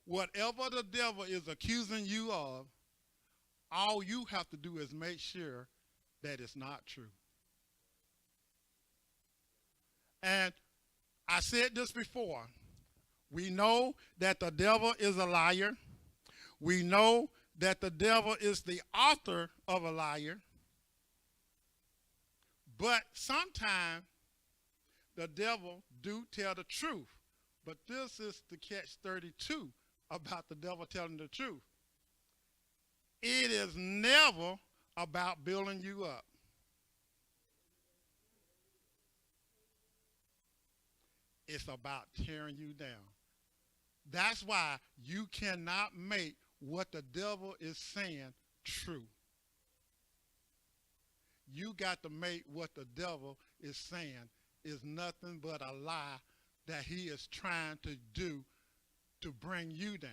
Whatever the devil is accusing you of, all you have to do is make sure that it's not true. And I said this before. We know that the devil is a liar. We know that the devil is the author of a liar. But sometimes the devil do tell the truth. But this is the catch 32 about the devil telling the truth. It is never about building you up. It's about tearing you down. That's why you cannot make what the devil is saying true. You got to make what the devil is saying is nothing but a lie that he is trying to do to bring you down.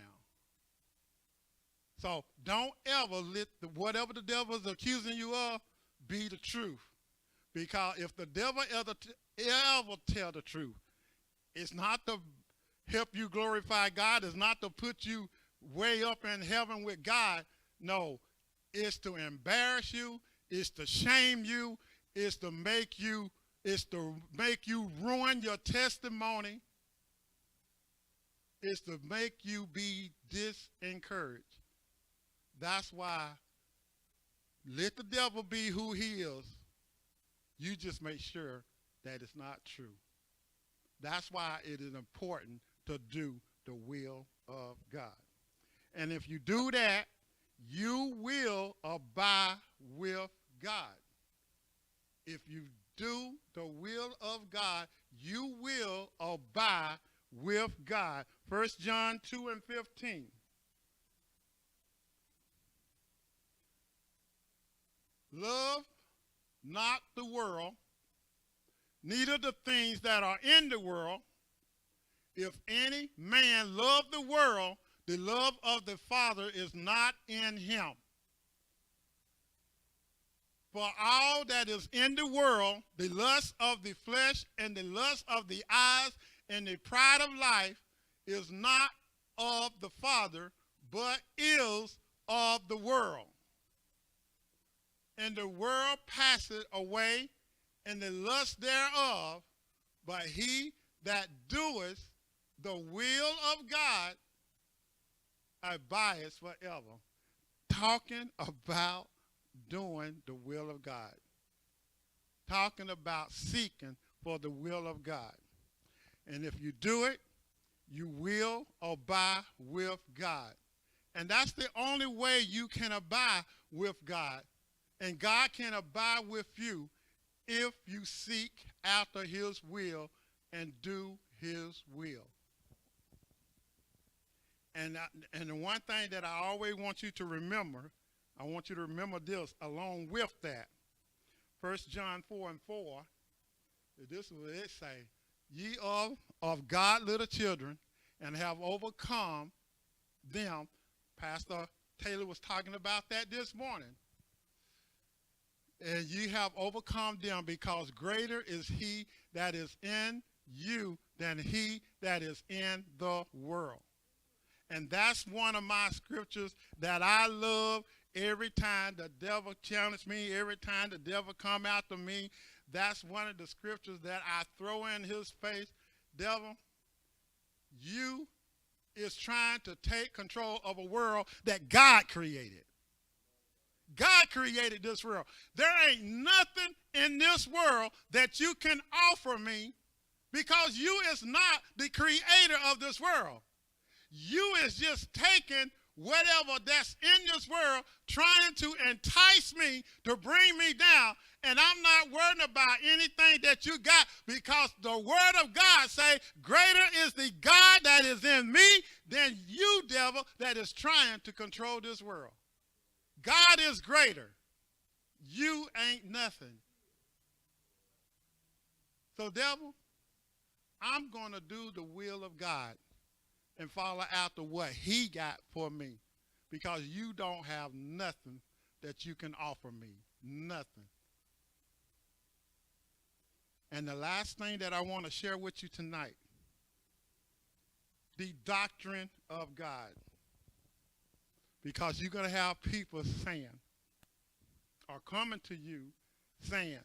So don't ever let whatever the devil is accusing you of be the truth. Because if the devil ever tell the truth, it's not to help you glorify God. It's not to put you way up in heaven with God. No, it's to embarrass you. It's to shame you. It's to make you ruin your testimony. It's to make you be disencouraged. That's why let the devil be who he is. You just make sure that it's not true. That's why it is important to do the will of God. And if you do that, you will abide with God. If you do the will of God, you will abide with God. 1 John 2 and 15. Love not the world, neither the things that are in the world. If any man love the world, the love of the Father is not in him. For all that is in the world, the lust of the flesh and the lust of the eyes and the pride of life is not of the Father, but is of the world. And the world passeth away, and the lust thereof, but he that doeth the will of God abideth forever. Talking about doing the will of God. Talking about seeking for the will of God. And if you do it, you will abide with God. And that's the only way you can abide with God. And God can abide with you if you seek after his will and do his will. And the one thing that I always want you to remember, I want you to remember this along with that. 1 John 4 and 4, this is what it say. Ye are of God little children and have overcome them. Pastor Taylor was talking about that this morning. And ye have overcome them, because greater is he that is in you than he that is in the world. And that's one of my scriptures that I love. Every time the devil challenges me, every time the devil come after me, that's one of the scriptures that I throw in his face. Devil, you is trying to take control of a world that God created. God created this world. There ain't nothing in this world that you can offer me, because you is not the creator of this world. You is just taking whatever that's in this world, trying to entice me to bring me down, and I'm not worried about anything that you got, because the word of God say, greater is the God that is in me than you, devil, that is trying to control this world. God is greater. You ain't nothing. So, devil, I'm going to do the will of God and follow after what he got for me, because you don't have nothing that you can offer me. Nothing. And the last thing that I want to share with you tonight the doctrine of God. Because you're going to have people saying, or coming to you saying,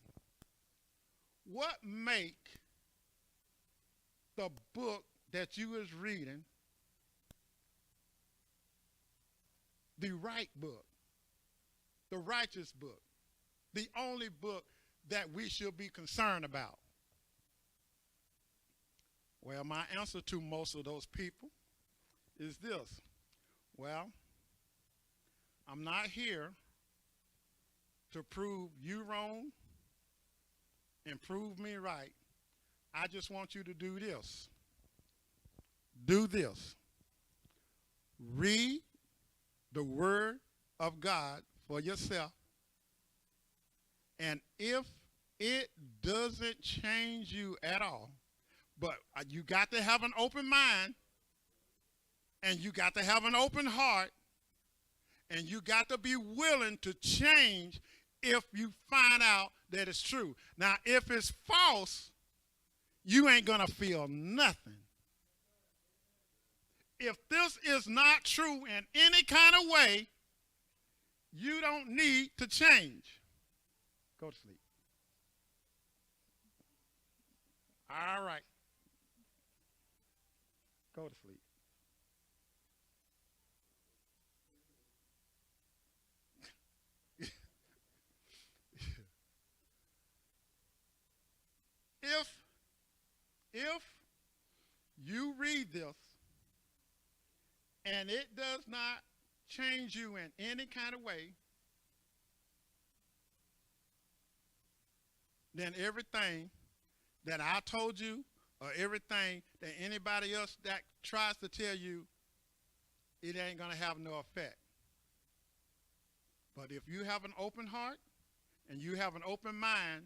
what make the book that you is reading the right book, the righteous book, the only book that we should be concerned about? Well, my answer to most of those people is this. Well, I'm not here to prove you wrong and prove me right. I just want you to do this. Do this. Read the Word of God for yourself. And if it doesn't change you at all, but you got to have an open mind, and you got to have an open heart, and you got to be willing to change if you find out that it's true. Now, if it's false, you ain't going to feel nothing. If this is not true in any kind of way, you don't need to change. Go to sleep. All right. Go to sleep. If you read this and it does not change you in any kind of way, then everything that I told you or everything that anybody else that tries to tell you, it ain't going to have no effect. But if you have an open heart and you have an open mind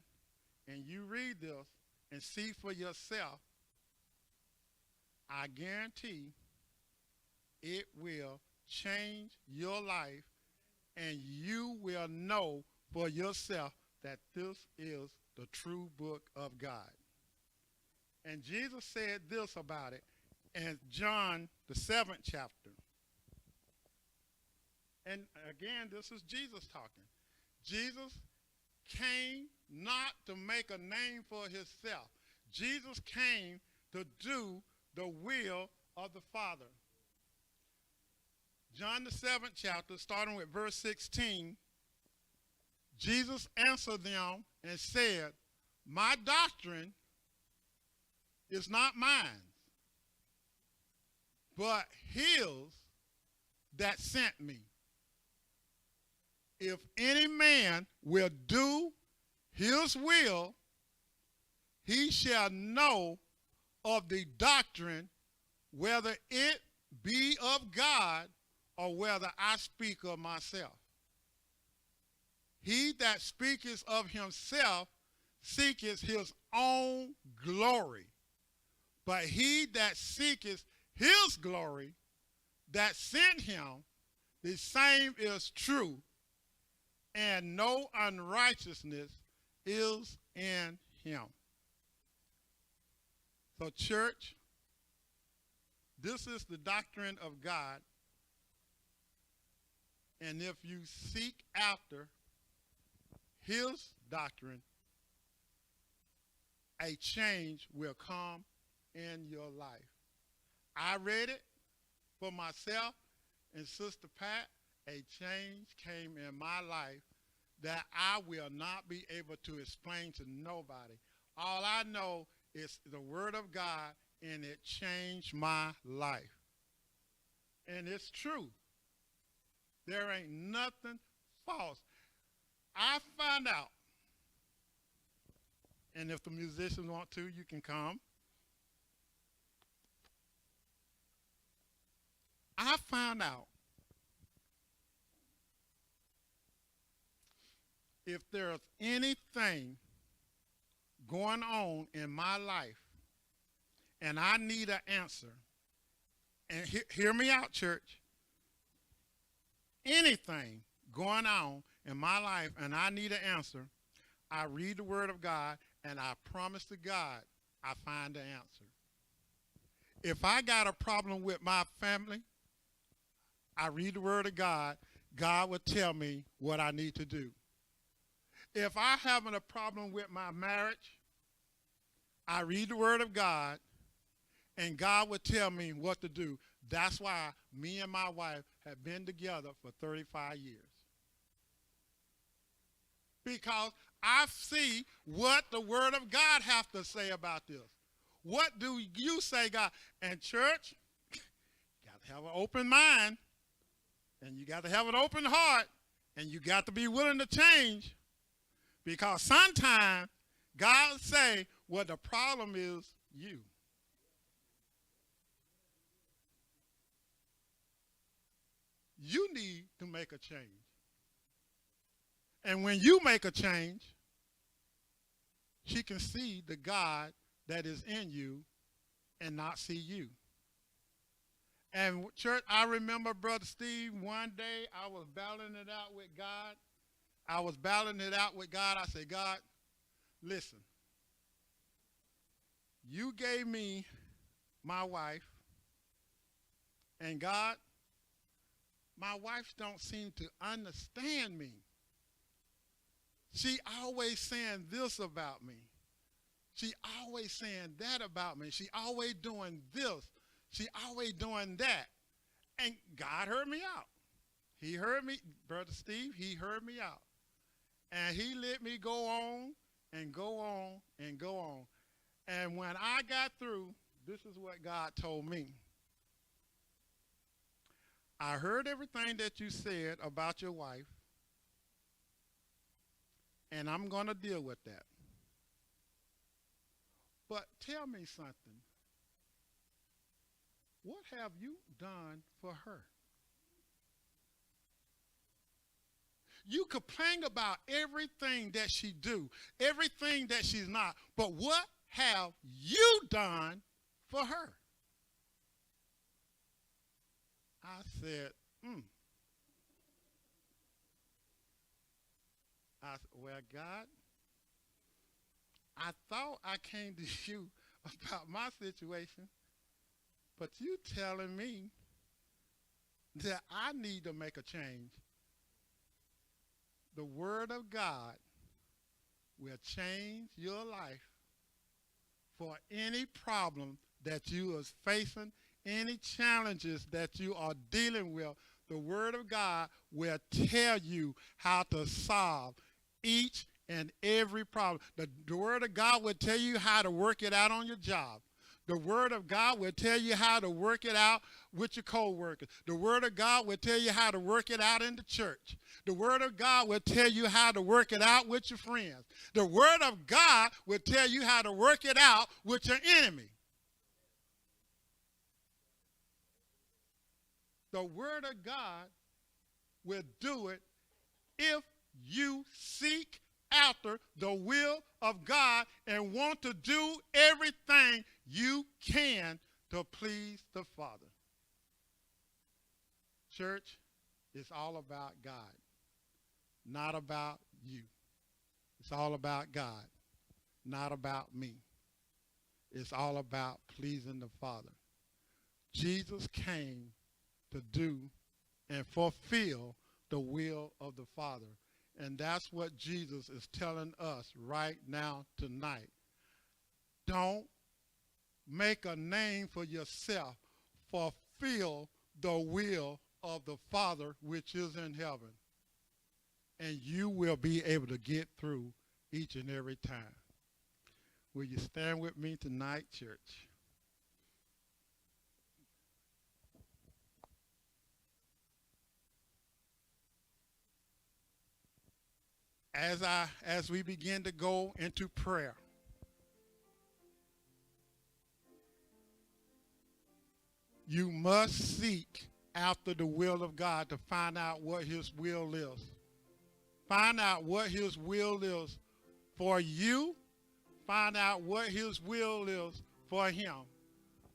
and you read this and see for yourself, I guarantee it will change your life, and you will know for yourself that this is the true book of God. And Jesus said this about it in John, the 7th chapter. And again, this is Jesus talking. Jesus came not to make a name for himself. Jesus came to do the will of the Father. John the 7th chapter, starting with verse 16, Jesus answered them and said, my doctrine is not mine, but his that sent me. If any man will do his will, he shall know of the doctrine, whether it be of God or whether I speak of myself. He that speaketh of himself seeketh his own glory, but he that seeketh his glory that sent him, the same is true, and no unrighteousness is in him. So, church, this is the doctrine of God. And if you seek after his doctrine, a change will come in your life. I read it for myself, and Sister Pat, a change came in my life that I will not be able to explain to nobody. All I know is the Word of God, and it changed my life. And it's true. There ain't nothing false. I found out, and if the musicians want to, you can come. I found out if there's anything going on in my life and I need an answer, and hear me out, church, anything going on in my life and I need an answer, I read the Word of God and I promise to God I find the answer. If I got a problem with my family, I read the word of God. God will tell me what I need to do. If I'm having a problem with my marriage, I read the word of God, and God will tell me what to do. That's why me and my wife have been together for 35 years. Because I see what the word of God has to say about this. What do you say, God? And church, you got to have an open mind, and you got to have an open heart, and you got to be willing to change. Because sometimes God say, well, the problem is you. You need to make a change. And when you make a change, she can see the God that is in you and not see you. And church, I remember, Brother Steve, one day I was battling it out with God. I said, God, listen, you gave me my wife, and God, my wife don't seem to understand me. She always saying this about me. She always saying that about me. She always doing this. She always doing that. And God heard me out. He heard me, Brother Steve, he heard me out. And he let me go on and go on and go on. And when I got through, this is what God told me. I heard everything that you said about your wife, and I'm going to deal with that. But tell me something. What have you done for her? You complain about everything that she do, everything that she's not, but what have you done for her? I said, I said, well, God, I thought I came to you about my situation, but you telling me that I need to make a change. The word of God will change your life for any problem that you are facing, any challenges that you are dealing with. The word of God will tell you how to solve each and every problem. The word of God will tell you how to work it out on your job. The word of God will tell you how to work it out with your co-workers. The word of God will tell you how to work it out in the church. The word of God will tell you how to work it out with your friends. The word of God will tell you how to work it out with your enemy. The word of God will do it if you seek after the will of God and want to do everything you can to please the Father. Church, it's all about God, not about you. It's all about God, not about me. It's all about pleasing the Father. Jesus came to do and fulfill the will of the Father. And that's what Jesus is telling us right now tonight. Don't make a name for yourself. Fulfill the will of the Father which is in heaven. And you will be able to get through each and every time. Will you stand with me tonight, church? As we begin to go into prayer, you must seek after the will of God to find out what his will is. Find out what his will is for you. Find out what his will is for him,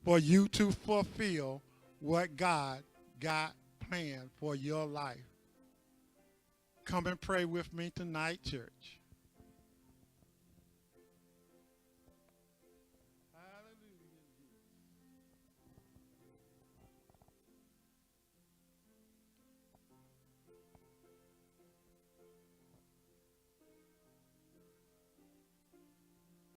for you to fulfill what God got planned for your life. Come and pray with me tonight, church.